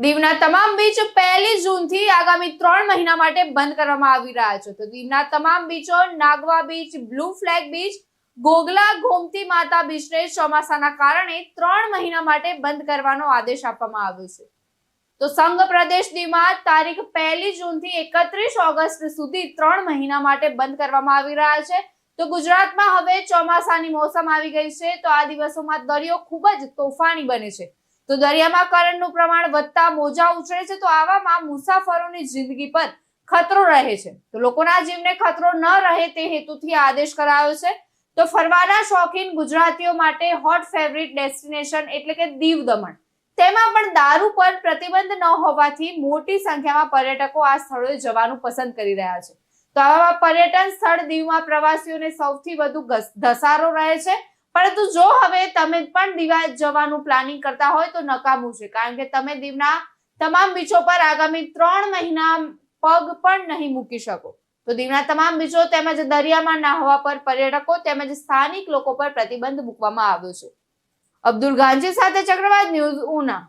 દીવના તમામ બીચ 1 જૂનથી આગામી 3 મહિના માટે બંધ કરવામાં આવી રહ્યા છે. તો દીવના તમામ બીચો Nagoa beach, blue flag beach, Ghoghla, Gomti Mata બીચને ચોમાસાના કારણે 3 મહિના માટે બંધ કરવાનો આદેશ આપવામાં આવ્યો છે. તો સંઘ પ્રદેશ દીવમાં તારીખ 1 જૂનથી 31 ઓગસ્ટ સુધી 3 મહિના માટે બંધ કરવામાં આવી રહ્યા છે. તો ગુજરાતમાં હવે ચોમાસાની મોસમ આવી ગઈ છે. તો આ દિવસોમાં દરિયો ખૂબ જ તોફાની બને છે. તો દરિયામાં કરંટનું પ્રમાણ વધતા મોજા ઉછળે છે. તો આવામાં મુસાફરોની જિંદગી પર ખતરો રહે છે. તો લોકોના જીવને ખતરો ન રહે તે હેતુથી આદેશ કરાયો છે. તો ફરવાના શોખીન ગુજરાતીઓ માટે હોટ ફેવરિટ ડેસ્ટિનેશન એટલે કે દીવ દમણ, તેમાં પણ દારૂ પર પ્રતિબંધ ન હોવાથી મોટી સંખ્યામાં પર્યટકો આ સ્થળોએ જવાનું પસંદ કરી રહ્યા છે. તો આવા પર્યટન સ્થળ દીવમાં પ્રવાસીઓને સૌથી વધુ ધસારો રહે છે. પરંતુ જો હવે તમે પણ દીવ જવાનું પ્લાનિંગ કરતા હોય તો નકામું છે, કારણ કે તમે દીવના તમામ બીચો પર આગામી 3 મહિના પગ પણ નહીં મૂકી શકો. તો દીવના તમામ બીચો તેમજ દરિયામાં નાહવા પર પર્યટકો તેમજ સ્થાનિક લોકો પર પ્રતિબંધ મૂકવામાં આવ્યો છે. અબ્દુલ ગાંજી સાથે ચક્રવાત ન્યૂઝ, ઉના.